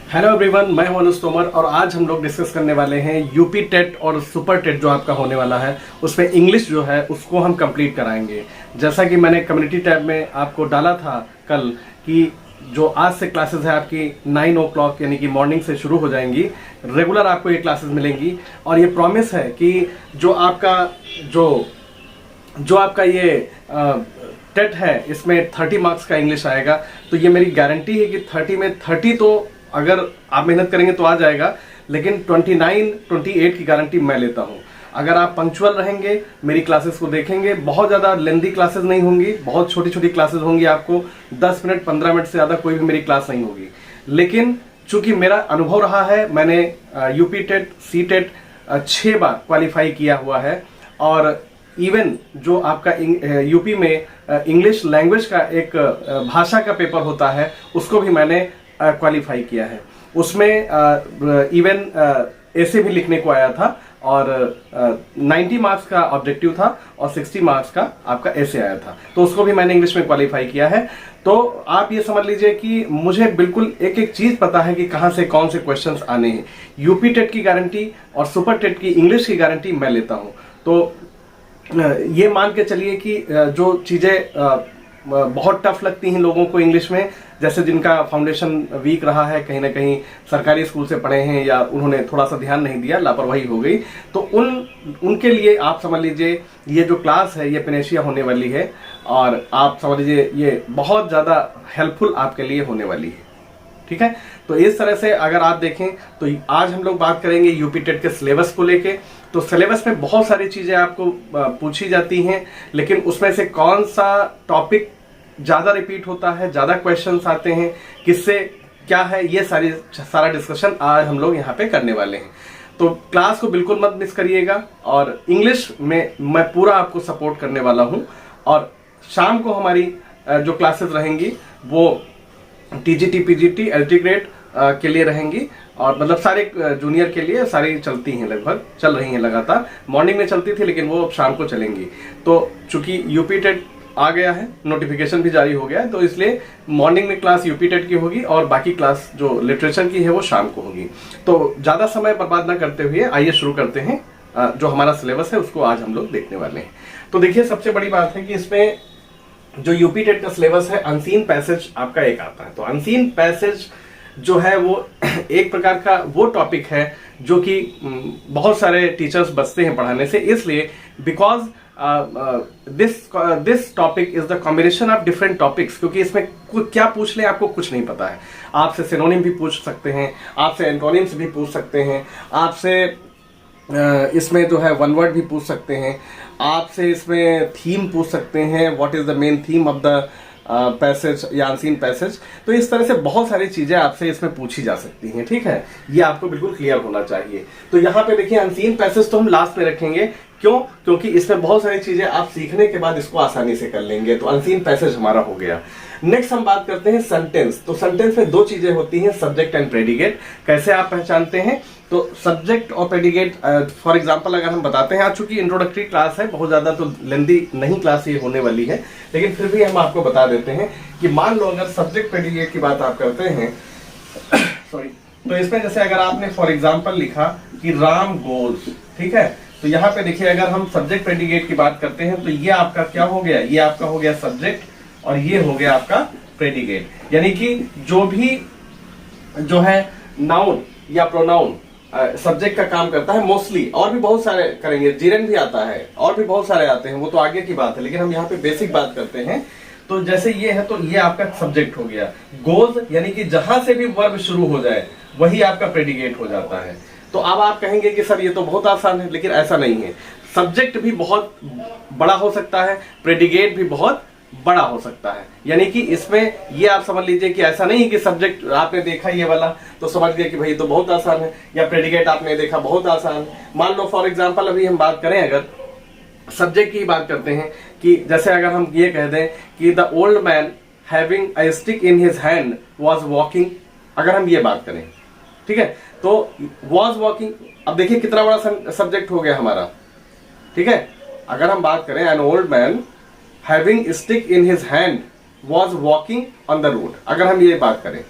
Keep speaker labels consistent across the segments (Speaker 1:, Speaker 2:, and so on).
Speaker 1: Hello everyone, मैं हूं अनुज तोमर और आज हम लोग डिस्कस करने वाले हैं यूपी टेट और सुपर टेट जो आपका होने वाला है उसमें इंग्लिश जो है उसको हम कंप्लीट कराएंगे। जैसा कि मैंने कम्युनिटी टैब में आपको डाला था कल कि जो आज से क्लासेस है आपकी 9 o'clock यानी कि मॉर्निंग से शुरू हो जाएंगी। रेगुलर आपको ये क्लासेस मिलेंगी और ये प्रॉमिस है कि जो आपका ये टेट है इसमें 30 मार्क्स का इंग्लिश आएगा। तो ये मेरी गारंटी है कि 30 में 30 तो अगर आप मेहनत करेंगे तो आ जाएगा, लेकिन 29 28 की गारंटी मैं लेता हूं। अगर आप पंक्चुअल रहेंगे, मेरी क्लासेस को देखेंगे, बहुत ज़्यादा लेंदी क्लासेस नहीं होंगी, बहुत छोटी छोटी क्लासेस होंगी। आपको 10 मिनट 15 मिनट से ज़्यादा कोई भी मेरी क्लास नहीं होगी। लेकिन चूंकि मेरा अनुभव रहा है, मैंने यूपी टेट सी टेट 6 बार क्वालिफाई किया हुआ है और इवन जो आपका यूपी में इंग्लिश लैंग्वेज का एक भाषा का पेपर होता है उसको भी मैंने क्वालिफाई किया है। उसमें इवन ऐसे भी लिखने को आया था और 90 मार्क्स का ऑब्जेक्टिव था और 60 मार्क्स का आपका ऐसे आया था, तो उसको भी मैंने इंग्लिश में क्वालिफाई किया है। तो आप ये समझ लीजिए कि मुझे बिल्कुल एक एक चीज पता है कि कहां से कौन से क्वेश्चंस आने हैं। यूपी टेट की गारंटी और सुपर टेट की इंग्लिश की गारंटी मैं लेता हूं। तो ये मान के चलिए कि जो चीजें बहुत टफ लगती हैं लोगों को इंग्लिश में, जैसे जिनका फाउंडेशन वीक रहा है, कहीं ना कहीं सरकारी स्कूल से पढ़े हैं या उन्होंने थोड़ा सा ध्यान नहीं दिया, लापरवाही हो गई, तो उनके लिए आप समझ लीजिए ये जो क्लास है ये पेनेशिया होने वाली है और आप समझ लीजिए ये बहुत ज़्यादा हेल्पफुल आपके लिए होने वाली है। ठीक है, तो इस तरह से अगर आप देखें तो आज हम लोग बात करेंगे यूपी टेट के सिलेबस को लेके। तो सिलेबस में बहुत सारी चीजें आपको पूछी जाती हैं, लेकिन उसमें से कौन सा टॉपिक ज्यादा रिपीट होता है, ज्यादा क्वेश्चंस आते हैं, किससे क्या है, ये सारा डिस्कशन आज हम लोग यहाँ पे करने वाले हैं। तो क्लास को बिल्कुल मत मिस करिएगा और इंग्लिश में मैं पूरा आपको सपोर्ट करने वाला हूँ। और शाम को हमारी जो क्लासेस रहेंगी वो टीजीटी पीजीटी एलटी ग्रेड के लिए रहेंगी और मतलब सारे जूनियर के लिए सारी चलती हैं, लगभग चल रही हैं लगातार। मॉर्निंग में चलती थी लेकिन वो अब शाम को चलेंगी। तो चूंकि यूपी टेट आ गया है, नोटिफिकेशन भी जारी हो गया है, तो इसलिए मॉर्निंग में क्लास यूपी टेट की होगी और बाकी क्लास जो लिटरेचर की है वो शाम को होगी। तो ज्यादा समय बर्बाद ना करते हुए आइए शुरू करते हैं। जो हमारा सिलेबस है उसको आज हम लोग देखने वाले हैं। तो देखिए, सबसे बड़ी बात है कि इसमें जो यूपी टेट का सिलेबस है, अनसीन पैसेज आपका एक आता है। तो अनसीन पैसेज जो है वो एक प्रकार का वो टॉपिक है जो कि बहुत सारे टीचर्स बचते हैं पढ़ाने से, इसलिए because this topic is the combination of different topics. क्योंकि इसमें क्या पूछ ले आपको कुछ नहीं पता है। आपसे सिनोनिम भी पूछ सकते हैं, आपसे एंटोनिम्स भी पूछ सकते हैं, आपसे इसमें जो है वन वर्ड भी पूछ सकते हैं, आपसे इसमें थीम पूछ सकते हैं, what is the main theme of the passage या अनसीन पैसेज। तो इस तरह से बहुत सारी चीजें आपसे इसमें पूछी जा सकती हैं। ठीक है, ये आपको बिल्कुल क्लियर होना चाहिए। तो यहाँ पे देखिए, अनसीन पैसेज तो हम लास्ट में रखेंगे। क्यों? क्योंकि इसमें बहुत सारी चीजें आप सीखने के बाद इसको आसानी से कर लेंगे। तो अनसीन पैसेज हमारा हो गया। नेक्स्ट हम बात करते हैं सेंटेंस। तो सेंटेंस में दो चीजें होती हैं, सब्जेक्ट एंड प्रेडिकेट। कैसे आप पहचानते हैं? तो सब्जेक्ट और प्रेडिकेट, फॉर एग्जांपल अगर हम बताते हैं, आज चूंकि इंट्रोडक्टरी क्लास है, बहुत ज्यादा तो लेंदी नहीं क्लास ये होने वाली है, लेकिन फिर भी हम आपको बता देते हैं कि मान लो अगर सब्जेक्ट प्रेडिकेट की बात आप करते हैं सॉरी, तो इसमें जैसे अगर आपने फॉर एग्जांपल लिखा कि राम गोज, ठीक है, तो यहाँ पे देखिए अगर हम सब्जेक्ट प्रेडिकेट की बात करते हैं तो ये आपका क्या हो गया, ये आपका हो गया सब्जेक्ट और ये हो गया आपका प्रेडिकेट। यानी कि जो भी जो है नाउन या प्रोनाउन सब्जेक्ट का काम करता है मोस्टली, और भी बहुत सारे करेंगे, जीरन भी आता है और भी बहुत सारे आते हैं, वो तो आगे की बात है, लेकिन हम यहाँ पे बेसिक बात करते हैं। तो जैसे ये है तो ये आपका सब्जेक्ट हो गया। गोज यानी कि जहां से भी वर्ब शुरू हो जाए वही आपका प्रेडिकेट हो जाता है। तो अब आप कहेंगे कि सर ये तो बहुत आसान है, लेकिन ऐसा नहीं है। सब्जेक्ट भी बहुत बड़ा हो सकता है, प्रेडिकेट भी बहुत बड़ा हो सकता है। यानी कि इसमें ये आप समझ लीजिए कि ऐसा नहीं है कि सब्जेक्ट आपने देखा ये वाला तो समझ गया कि भाई तो बहुत आसान है, या प्रेडिकेट आपने देखा बहुत आसान। मान लो फॉर एग्जांपल अभी हम बात करें, अगर सब्जेक्ट की बात करते हैं कि जैसे अगर हम ये कह दें कि the old man having a stick in his hand was walking, अगर हम ये बात करें, ठीक है, तो वाज वॉकिंग, अब देखिए कितना बड़ा सब्जेक्ट हो गया हमारा। ठीक है, अगर हम बात करें an old man having stick in his hand was walking on the road, अगर हम ये बात करें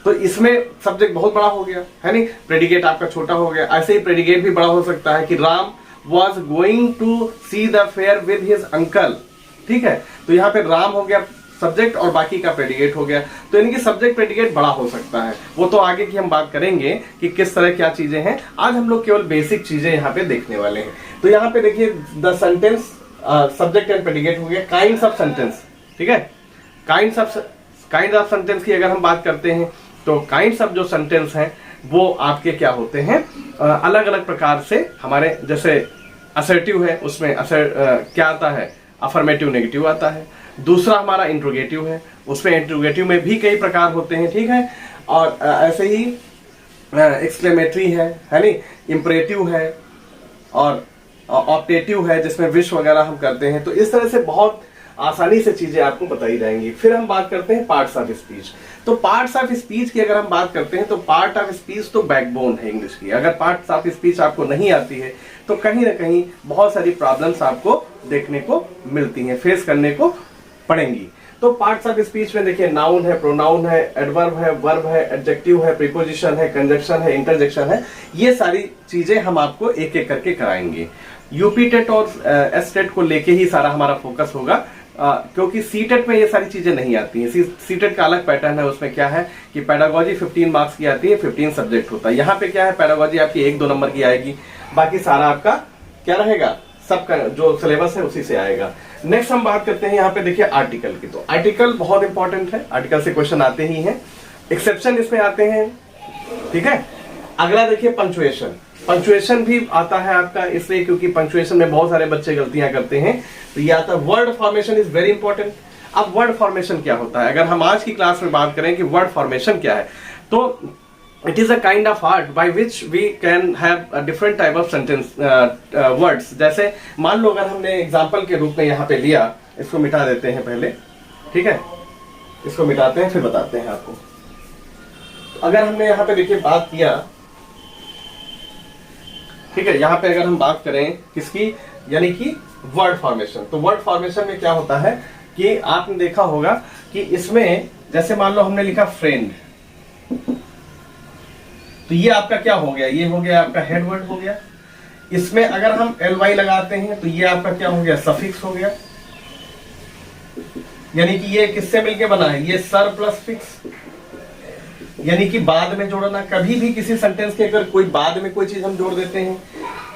Speaker 1: तो इसमें सब्जेक्ट बहुत बड़ा हो गया है नहीं, प्रेडिकेट आपका छोटा हो गया। ऐसे ही प्रेडिकेट भी बड़ा हो सकता है कि Ram was going to see the fair with his uncle, ठीक है, तो यहाँ पे राम हो गया सब्जेक्ट और बाकी का प्रेडिकेट हो गया। तो इनकी सब्जेक्ट प्रेडिकेट बड़ा हो सकता है, वो तो आगे की हम बात करेंगे कि किस तरह क्या चीजें हैं। आज हम लोग केवल बेसिक चीजें यहाँ पे देखने वाले हैं। तो यहाँ पे देखिए the sentence subject and predicate हो गया। काइंड्स ऑफ सेंटेंस, ठीक है, काइंड ऑफ सेंटेंस की अगर हम बात करते हैं तो काइंड्स ऑफ जो सेंटेंस हैं वो आपके क्या होते हैं, अलग अलग प्रकार से हमारे, जैसे असर्टिव है, उसमें क्या आता है, अफर्मेटिव नेगेटिव आता है। दूसरा हमारा इंट्रोगेटिव है, उसमें इंट्रोगेटिव में भी कई प्रकार होते हैं, ठीक है। और ऐसे ही एक्सक्लेमेटरी है नहीं, इंपरेटिव है और ऑप्टेटिव है जिसमें विश वगैरह हम करते हैं। तो इस तरह से बहुत आसानी से चीजें आपको बताई जाएंगी। फिर हम बात करते हैं पार्ट्स ऑफ स्पीच। तो पार्ट्स ऑफ स्पीच की अगर हम बात करते हैं तो पार्ट ऑफ स्पीच तो बैकबोन है इंग्लिश की। अगर पार्ट्स ऑफ स्पीच आपको नहीं आती है तो कहीं ना कहीं बहुत सारी प्रॉब्लम्स आपको देखने को मिलती हैं, फेस करने को पड़ेंगी। तो पार्ट्स ऑफ स्पीच में देखिए नाउन है, प्रोनाउन है, एडवर्ब है, वर्ब है, एडजेक्टिव है, प्रीपोजिशन है, कंजक्शन है, इंटरजेक्शन है। ये सारी चीजें हम आपको एक एक करके कराएंगे। यूपी टेट और एस टेट को लेके ही सारा हमारा फोकस होगा, क्योंकि सी टेट में ये सारी चीजें नहीं आती हैं। सी टेट का अलग पैटर्न है, उसमें क्या है कि पेडागोजी 15 मार्क्स की आती है, 15 सब्जेक्ट होता है। यहाँ पे क्या है, पेडागोजी आपकी 1-2 नंबर की आएगी, बाकी सारा आपका क्या रहेगा, सबका जो सिलेबस है उसी से आएगा। नेक्स्ट हम बात करते हैं यहाँ पे देखिए आर्टिकल की। तो आर्टिकल बहुत इंपॉर्टेंट है, आर्टिकल से क्वेश्चन आते ही हैं, एक्सेप्शन इसमें आते हैं, ठीक है। अगला देखिए पंक्चुएशन। पंक्चुएशन भी आता है आपका इसलिए क्योंकि पंक्चुएशन में बहुत सारे बच्चे गलतियां करते हैं। तो ये आता है word formation is very important. अब वर्ड फॉर्मेशन क्या होता है, अगर हम आज की क्लास में बात करें कि वर्ड फॉर्मेशन क्या है, तो it is a kind of art by which we can have a different type of sentence words। जैसे मान लो अगर हमने एग्जांपल के रूप में यहाँ पे लिया, इसको मिटा देते हैं पहले, ठीक है, इसको मिटाते हैं फिर बताते हैं आपको। तो अगर हमने यहाँ पे देखिए बात किया, ठीक है, यहाँ पे अगर हम बात करें किसकी, यानी कि वर्ड फॉर्मेशन। तो वर्ड फॉर्मेशन में क्या होता है कि आपने देखा होगा कि इसमें जैसे मान लो हमने लिखा फ्रेंड, तो ये आपका क्या हो गया, ये हो गया आपका हेड वर्ड हो गया। इसमें अगर हम ly लगाते हैं तो ये आपका क्या हो गया, सफिक्स हो गया, यानी कि ये किससे मिलके बना है, ये सर प्लस फिक्स, यानी कि बाद में जोड़ना। कभी भी किसी सेंटेंस के अगर कोई बाद में कोई चीज हम जोड़ देते हैं,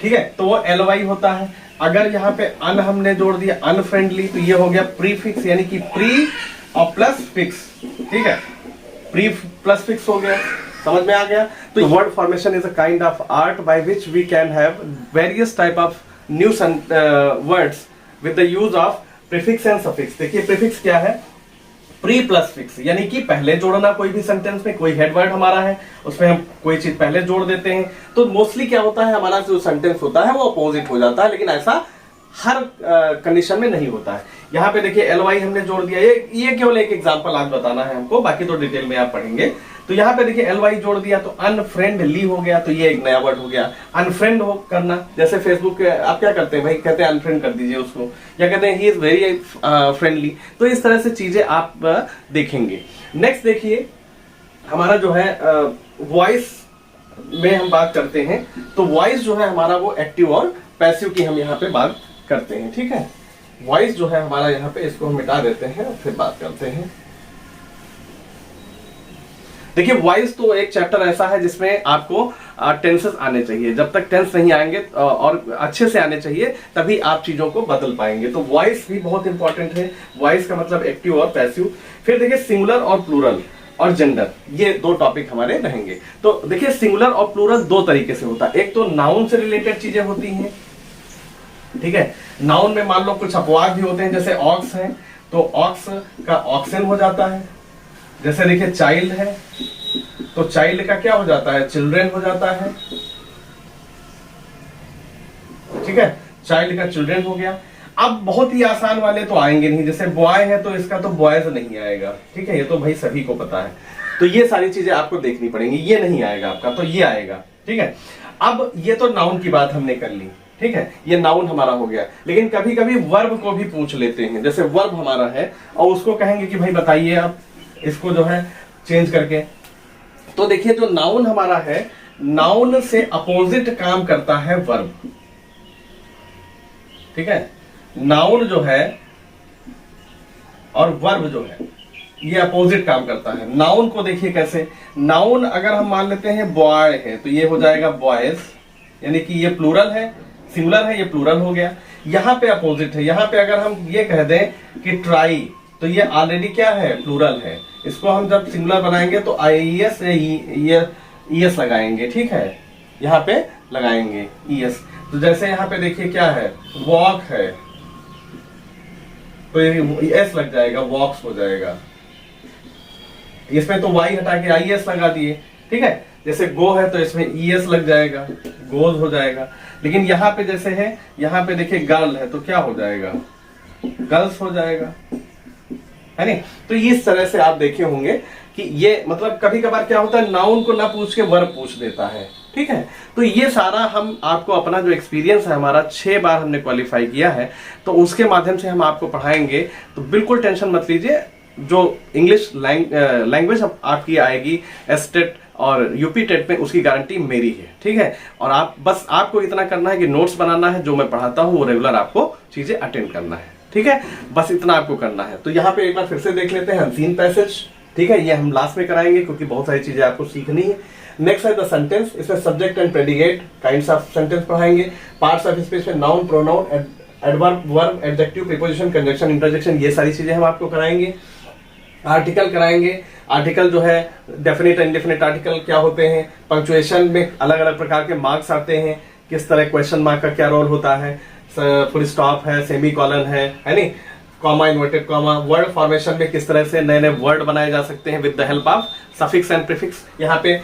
Speaker 1: ठीक है, तो वो ly होता है। अगर यहाँ पे अन हमने जोड़ दिया, अनफ्रेंडली, तो ये हो गया प्रीफिक्स, यानी कि प्री और प्लस फिक्स, ठीक है, प्री प्लस फिक्स हो गया, समझ में आ गया। तो word formation is a kind of art by which we can have various type of new words with the use of prefix and suffix. देखिए प्रीफिक्स क्या है, प्री प्लस फिक्स, यानी कि पहले जोड़ना। कोई भी सेंटेंस में कोई हेड वर्ड हमारा है, उसमें हम कोई चीज पहले जोड़ देते हैं, तो मोस्टली क्या होता है, हमारा जो सेंटेंस होता है वो अपोजिट हो जाता है, लेकिन ऐसा हर कंडीशन में नहीं होता है। यहाँ पे देखिए ly हमने जोड़ दिया, ये केवल एक एग्जांपल आज बताना है हमको, बाकी तो डिटेल में आप पढ़ेंगे। तो यहाँ पे देखिए ly जोड़ दिया तो अनफ्रेंडली हो गया, तो ये एक नया वर्ड हो गया। अनफ्रेंड हो करना, जैसे फेसबुक पे आप क्या करते हैं भाई, कहते हैं अनफ्रेंड कर दीजिए उसको, या कहते हैं ही इज वेरी फ्रेंडली। तो इस तरह से चीजें आप देखेंगे। नेक्स्ट देखिए हमारा जो है वॉइस में हम बात करते हैं, तो वॉइस जो है हमारा वो एक्टिव और पैसिव की हम यहाँ पे बात करते हैं, ठीक है। वॉइस जो है हमारा यहाँ पे, इसको हम मिटा देते हैं और फिर बात करते हैं। देखिए वॉइस तो एक चैप्टर ऐसा है जिसमें आपको टेंसेस आने चाहिए। जब तक टेंस नहीं आएंगे और अच्छे से आने चाहिए तभी आप चीजों को बदल पाएंगे। तो वॉइस भी बहुत इंपॉर्टेंट है। वॉइस का मतलब एक्टिव और पैसिव। फिर देखिए सिंगुलर और प्लूरल और जेंडर, ये दो टॉपिक हमारे रहेंगे। तो देखिए सिंगुलर और प्लूरल दो तरीके से होता है। एक तो नाउन से रिलेटेड चीजें होती हैं, ठीक है। नाउन में मान लो कुछ अपवाद भी होते हैं, जैसे ऑक्स है तो ऑक्स का ऑक्सन हो जाता है। जैसे देखिए चाइल्ड है तो चाइल्ड का क्या हो जाता है, चिल्ड्रेन हो जाता है, ठीक है। चाइल्ड का चिल्ड्रेन हो गया। अब बहुत ही आसान वाले तो आएंगे नहीं, जैसे बॉय है तो इसका तो बॉयज नहीं आएगा, ठीक है, ये तो भाई सभी को पता है। तो ये सारी चीजें आपको देखनी पड़ेंगी, ये नहीं आएगा आपका, तो ये आएगा, ठीक है। अब ये तो नाउन की बात हमने कर ली, ठीक है, ये नाउन हमारा हो गया। लेकिन कभी कभी वर्ब को भी पूछ लेते हैं, जैसे वर्ब हमारा है और उसको कहेंगे कि भाई बताइए आप इसको जो है चेंज करके, तो देखिए जो नाउन हमारा है, नाउन से अपोजिट काम करता है वर्ब। ठीक है, नाउन जो है और वर्ब जो है ये अपोजिट काम करता है। नाउन को देखिए कैसे, नाउन अगर हम मान लेते हैं बॉय है तो ये हो जाएगा बॉयज, यानी कि ये प्लूरल है, सिंगुलर है, ये प्लूरल हो गया। यहां पे अपोजिट है, यहां पे अगर हम ये कह दें कि ट्राई तो ये ऑलरेडी क्या है, प्लूरल है। इसको हम जब सिंगुलर बनाएंगे तो IES ES लगाएंगे। ठीक है, यहाँ पे लगाएंगे ES। तो जैसे यहाँ पे देखिए क्या है, वॉक है तो S लग जाएगा, वॉक्स हो जाएगा। इसमें तो Y हटा के IS लगा दिए। ठीक है, जैसे गो है तो इसमें ES लग जाएगा, गोज हो जाएगा। लेकिन यहाँ पे जैसे है, यहाँ पे देखिए गर्ल है तो क्या हो जाएगा, गर्ल्स हो जाएगा, है नहीं। तो इस तरह से आप देखे होंगे कि ये मतलब कभी कभार क्या होता है, नाउन को ना पूछ के वर्ब पूछ देता है। ठीक है, तो ये सारा हम आपको अपना जो एक्सपीरियंस है हमारा 6 बार हमने क्वालिफाई किया है, तो उसके माध्यम से हम आपको पढ़ाएंगे। तो बिल्कुल टेंशन मत लीजिए, जो इंग्लिश लैंग्वेज आपकी आएगी एस्टेट और यूपी टेट में, उसकी गारंटी मेरी है। ठीक है, और आप बस आपको इतना करना है कि नोट्स बनाना है, जो मैं पढ़ाता हूँ वो रेगुलर आपको चीजें अटेंड करना है। ठीक है, बस इतना आपको करना है। तो यहाँ पे एक बार फिर से देख लेते हैं अनसीन पैसेज। ठीक है, ये हम लास्ट में कराएंगे क्योंकि बहुत सारी चीजें आपको सीखनी है। नेक्स्ट है द सेंटेंस, इसमें subject and predicate kinds of sentence पढ़ाएंगे। पार्ट्स ऑफ स्पीच में noun, pronoun, adverb, verb, adjective, preposition, conjunction, interjection, ये सारी चीजें हम आपको कराएंगे। आर्टिकल कराएंगे। आर्टिकल जो है डेफिनेट एंड इंडेफिनेट आर्टिकल क्या होते हैं, पंक्चुएशन में अलग अलग प्रकार के मार्क्स आते हैं, किस तरह क्वेश्चन मार्क का क्या रोल होता है, फुल स्टॉप है, सेमी कॉलन है नहीं, comma, inverted comma, word formation में किस तरह से नए नए वर्ड बनाए जा सकते हैं with the help of suffix and prefix यहाँ पे,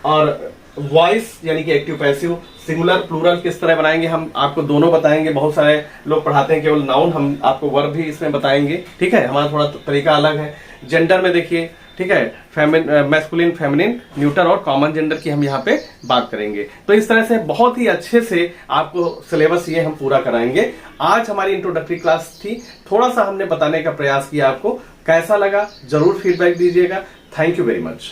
Speaker 1: और वॉइस यानी कि एक्टिव पैसिव, सिंगुलर प्लूरल किस तरह बनाएंगे हम आपको दोनों बताएंगे। बहुत सारे लोग पढ़ाते हैं केवल नाउन, हम आपको वर्ब भी इसमें बताएंगे। ठीक है, हमारा थोड़ा तरीका अलग है। जेंडर में देखिए, ठीक है, मैस्कुलिन, फेमिनिन, न्यूटर और कॉमन जेंडर की हम यहाँ पे बात करेंगे। तो इस तरह से बहुत ही अच्छे से आपको सिलेबस ये हम पूरा कराएंगे। आज हमारी इंट्रोडक्टरी क्लास थी, थोड़ा सा हमने बताने का प्रयास किया आपको। कैसा लगा जरूर फीडबैक दीजिएगा। Thank you very much.